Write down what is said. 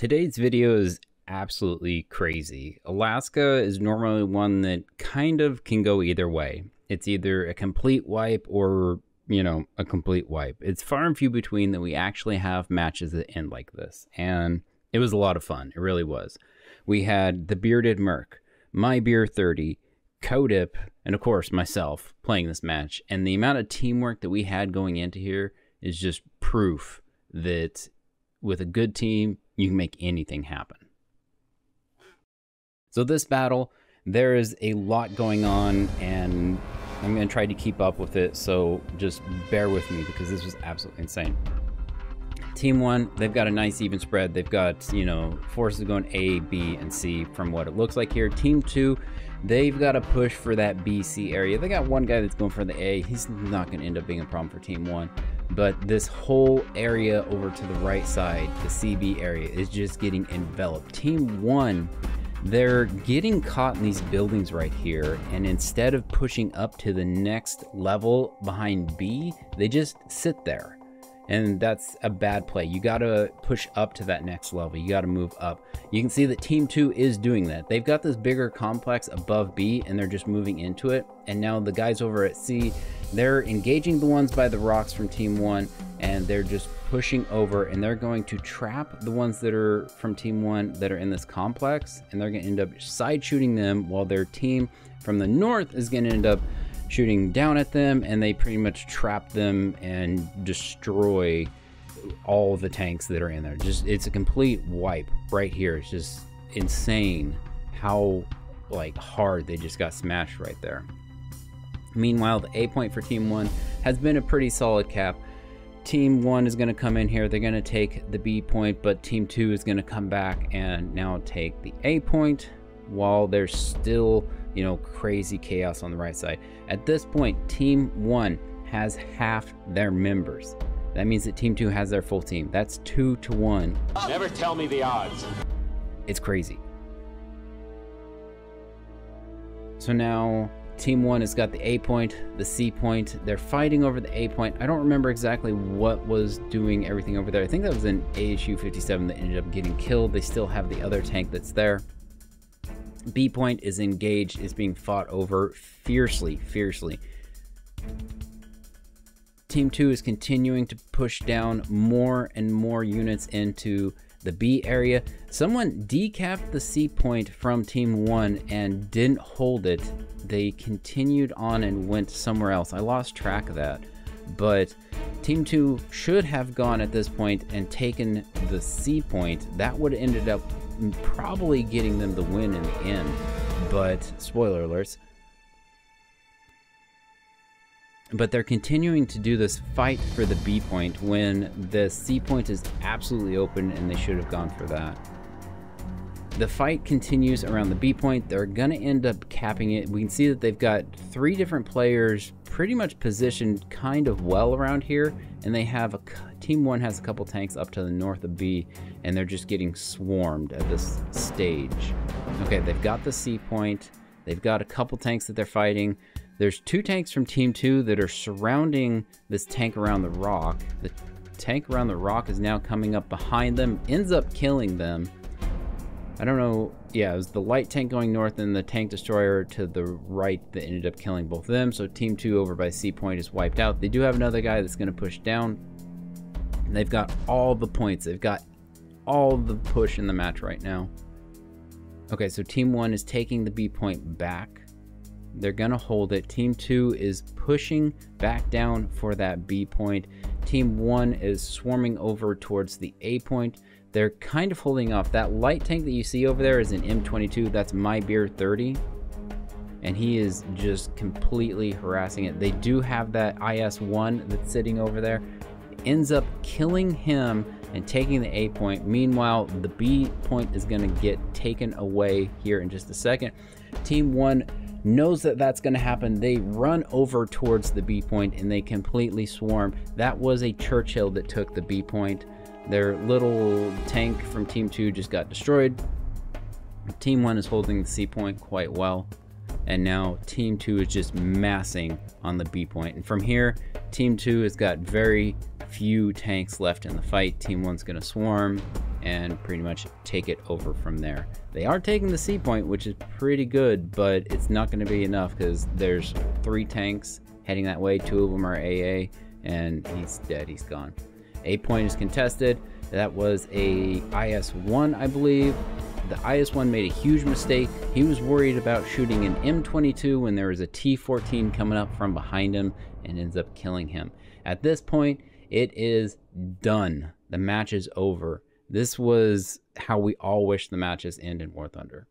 Today's video is absolutely crazy. Alaska is normally one that kind of can go either way. It's either a complete wipe or, a complete wipe. It's far and few between that we actually have matches that end like this. And it was a lot of fun. It really was. We had the Bearded Merc, My Beer 30, Codip, and of course myself playing this match. And the amount of teamwork that we had going into here is just proof that with a good team, you can make anything happen. So this battle, there is a lot going on, and I'm going to try to keep up with it, so just bear with me because this was absolutely insane. Team 1, they've got a nice even spread. They've got, forces going A, B, and C from what it looks like here. Team 2, they've got to push for that B, C area. They got one guy that's going for the A. He's not going to end up being a problem for Team 1. But this whole area over to the right side, the CB area, is just getting enveloped. Team 1, they're getting caught in these buildings right here, and instead of pushing up to the next level behind B, they just sit there. And that's a bad play. You got to push up to that next level. You got to move up. You can see that Team 2 is doing that. They've got this bigger complex above B, and they're just moving into it. And now the guys over at C, they're engaging the ones by the rocks from Team 1, and they're just pushing over, and they're going to trap the ones that are from Team 1 that are in this complex, and they're going to end up side shooting them, while their team from the north is going to end up shooting down at them, and they pretty much trap them and destroy all the tanks that are in there. It's a complete wipe right here. It's just insane how hard they just got smashed right there. Meanwhile, the A point for Team 1 has been a pretty solid cap. Team 1 is going to come in here. They're going to take the B point, but Team 2 is going to come back and now take the A point, while there's still, crazy chaos on the right side. At this point, Team 1 has half their members. That means that Team 2 has their full team. That's 2 to 1. Never tell me the odds. It's crazy. So now Team 1 has got the A point, the C point. They're fighting over the A point. I don't remember exactly what was doing everything over there. I think that was an ASU 57 that ended up getting killed. They still have the other tank that's there. B point is engaged, is being fought over fiercely. Team 2 is continuing to push down more and more units into the B area. Someone decapped the C point from Team 1 and didn't hold it. They continued on and went somewhere else. I lost track of that. But Team 2 should have gone at this point and taken the C point. That would have ended up probably getting them the win in the end. But spoiler alerts. But they're continuing to do this fight for the B point when the C point is absolutely open, and they should have gone for that. The fight continues around the B point. They're going to end up capping it. We can see that they've got 3 different players pretty much positioned kind of well around here, and they have Team 1 has a couple tanks up to the north of B, and they're just getting swarmed at this stage. Okay, they've got the C point. They've got a couple tanks that they're fighting. There's 2 tanks from Team 2 that are surrounding this tank around the rock. The tank around the rock is now coming up behind them, ends up killing them. I don't know. Yeah, it was the light tank going north and the tank destroyer to the right that ended up killing both of them. So Team 2 over by C point is wiped out. They do have another guy that's going to push down. And they've got all the points. They've got all the push in the match right now. Okay, so Team 1 is taking the B point back. They're going to hold it. Team 2 is pushing back down for that B point. Team 1 is swarming over towards the A point. They're kind of holding off. That light tank that you see over there is an M22. That's My Beer 30. And he is just completely harassing it. They do have that IS-1 that's sitting over there. Ends up killing him and taking the A point. Meanwhile, the B point is going to get taken away here in just a second. Team 1 knows that that's going to happen. They run over towards the B point and they completely swarm. That was a Churchill that took the B point. Their little tank from Team 2 just got destroyed. Team 1 is holding the C point quite well. And now Team 2 is just massing on the B point. And from here, Team 2 has got very few tanks left in the fight. Team 1's going to swarm. and pretty much take it over from there. They are taking the C point, which is pretty good, but it's not going to be enough because there's 3 tanks heading that way. 2 of them are AA, and he's dead. He's gone. A point is contested. That was a IS-1, I believe. The IS-1 made a huge mistake. He was worried about shooting an M22 when there was a T-14 coming up from behind him and ends up killing him. At this point, it is done. The match is over. This was how we all wish the matches end in War Thunder.